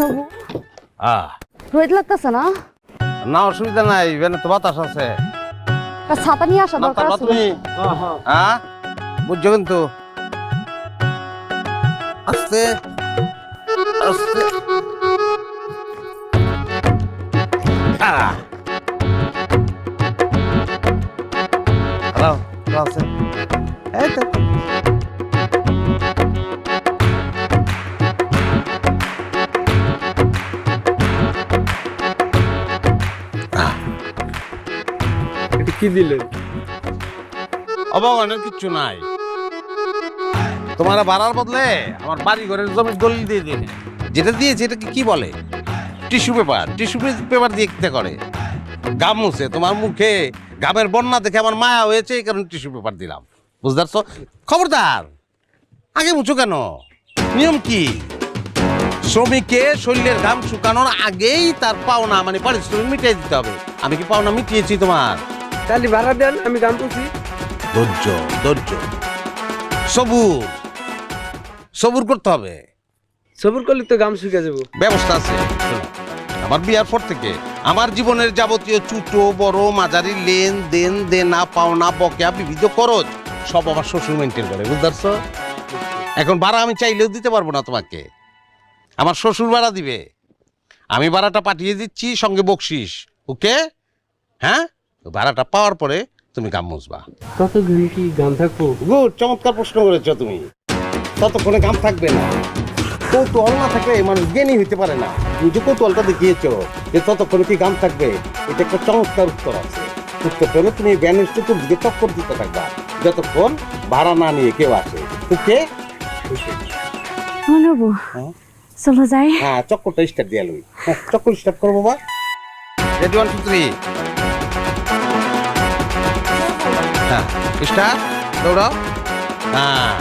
নবু রোদ লাগতেছে না? না অসুবিধা নাই, এখানে তো বাতাস আছে। ছাতা নিয়ে আসা দরকার আছে। তুমি হ্যাঁ বুঝছো কিন্তু আস্তে আস্তে আছে এই তো কি দিলেন? অবাক কিচ্ছু নাই, তোমার ভাড়ার বদলে আমার বাড়ি ঘরের জমির দলিল দিয়ে দিন। যেটা দিয়েছে এটাকে কি বলে? Tissue paper. টিস্যু পেপার দিয়ে কি করে? গাম মুছে। তোমার মুখে গামের বন্যা দেখে আমার মায়া হয়েছে, এই কারণে টিস্যু পেপার দিলাম। বুঝতে পারছো? খবরদার আগে মুছো কেন? নিয়ম কি? শ্রমিককে শরীরের ঘাম শুকানোর আগেই তার পাওনা মানে পারিশ্রমিক মিটিয়ে দিতে হবে। আমি কি পাওনা মিটিয়েছি তোমার? তাহলে ভাড়া দেন, আমি গান করছি। ধৈর্য ধৈর্য, সবুর সবুর করতে হবে। সবুর করলে তো গাম শুকে যাবো। ব্যবস্থা আছে। আমার বিয়ার পর থেকে আমার জীবনের যাবতীয় ছোটো বড় মাঝারি লেনদেন, দেনা পাওনা বকেয়া বিবিধ খরচ সব আমার শ্বশুর মেনটেন করে। বুঝতে পারছো? এখন ভাড়া আমি চাইলেও দিতে পারবো না তোমাকে, আমার শ্বশুর ভাড়া দিবে। আমি ভাড়াটা পাঠিয়ে দিচ্ছি, সঙ্গে বকশিস। ওকে? হ্যাঁ, ভাড়াটা পাওয়ার পরে তুমি গাম মুছবা। কতদিন কি গান থাকবো? গুড, চমৎকার প্রশ্ন করেছো তুমি। ততক্ষণে গাম থাকবে না। কৌতূহল না থাকলে মানুষ জ্ঞানী হইতে পারে না। তুমি যে কৌতূহলটা দেখিয়েছো যে ততক্ষণে কি গাম থাকবে, এটা একটা চমৎকার উত্তর আছে। উত্তর পেলে তুমি ব্যানের চতুর্দিকে চক্কর দিতে থাকবা যতক্ষণ ভাড়া না নিয়ে কেউ আসে। ওকে? নবু চলো যাই। হ্যাঁ, চক্করটা স্টার্ট দিয়ে লই। চক্কর স্টার্ট করো বাবা। রেডি 1 2 3। হ্যাঁ, স্টার্ট। দৌড়াও। হ্যাঁ,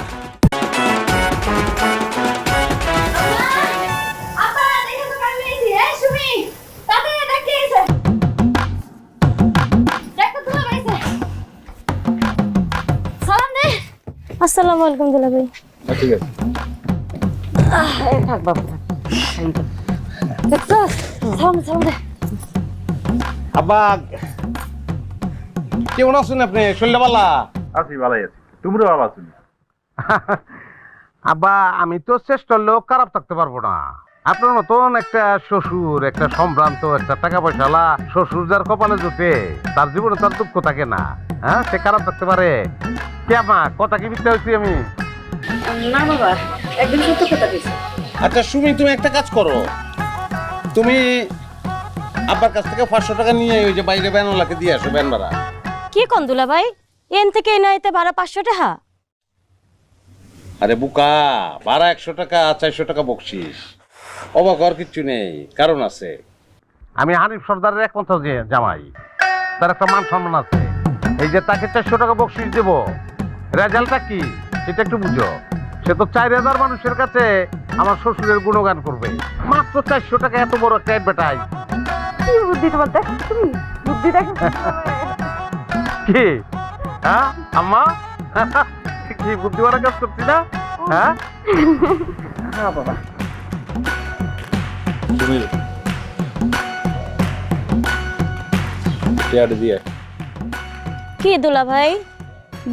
আসসালামু আলাইকুম দুলা ভাই। ঠিক আছে। থাক বাবা থাক। দেখছো? সালাম সালাম দে। আব্বা কেমন আছেন আপনি? শরীরটা ভালো? আছি, ভালোই আছি। তোমরা ভালো আছো? আব্বা আমি তো চেষ্টার লোক, খারাপ থাকতে পারবো না। আপনার মতন একটা শ্বশুর, একটা সম্ভ্রান্ত, একটা টাকা পয়সাওয়ালা শ্বশুর যার কপালে জুটে তার জীবনে তার দুঃখ থাকে না। হ্যাঁ, সে খারাপ থাকতে পারে? কে মা, কথা কি মিথ্যা হয়েছি আমি? না বাবা, একদম সত্য কথা কইছি। আচ্ছা সুমি, তুমি একটা কাজ করো, তুমি আব্বার কাছ থেকে 500 টাকা নিয়ে ওই যে বাইরে ব্যানওয়ালাকে দিয়ে আসো, ব্যান ভাড়া। কি কোন দুলা ভাই? এন থেকে এনে আইতে ভাড়া 500 টাকা? আরে বুকা, ভাড়া 100 টাকা, 400 টাকা বকশিস। অবাক হওয়ার কিচ্ছু নেই, কারণ আছে। আমি হানিফ সর্দারের একমাত্র জামাই, তার একটা মান সম্মান আছে। এই যে তাকে 400 টাকা বকশিস দেব, রেজাল্টটা কি সেটা একটু বুঝো। সে তো 4000 মানুষের কাছে আমার শ্বশুরের গুণগান করবে, মাত্র 400 টাকা। এত বড় একটা অ্যাডভার্টাইজ। কি বুদ্ধি তোমার, দেখ তুমি বুদ্ধি দেখো। কি হ্যাঁ আম্মা, কি বুদ্ধিমানের কাজ করছি না? হ্যাঁ হ্যাঁ বাবা। তুমি টেয়ার দিয়ে কি দুলা ভাই,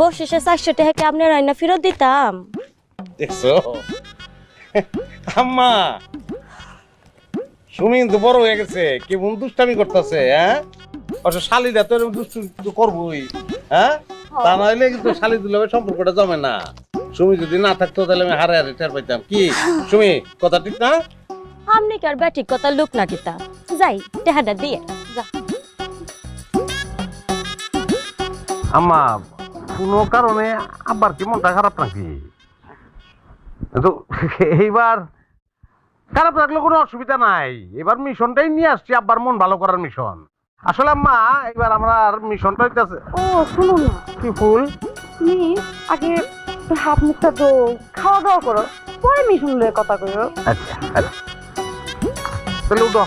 বসে 400 টাকা কি আপনি রাইনা ফেরত দিতাম? দেখছো আম্মা, সুমি কিন্তু বড় হয়ে গেছে, কেমন দুষ্টামি করতেছে। হ্যাঁ, অবশ্য শালিরা তো এরকম দুষ্টু করবোই। হ্যাঁ, তা নাহলে কিন্তু শালি দুলাভাই সম্পর্কটা জমে না। সুমি যদি না থাকতো তাহলে আমি হারে হারে টের পাইতাম। কি সুমি, কথা ঠিক না? আপনি কি আর ব্যাটিক কথা লোক না কিতা? যাই টাকাটা দিয়ে যা। আম্মা, কোনো কারণে আব্বার কি মনটা খারাপ নাকি? তো এইবার খারাপ লাগলে কোনো অসুবিধা নাই। এবার মিশনটাই নিয়ে আসছি, আব্বার মন ভালো করার মিশন। আসলে আম্মা, এবার আমরা মিশনটা হইতাছে। ও শুনো না, কি ফুল? তুমি আগে হাত মুখটা তো খাওয়া দাওয়া করো, পরে মিশন লয়ে কথা কইও। আচ্ছা আচ্ছা, তাহলে উঠো।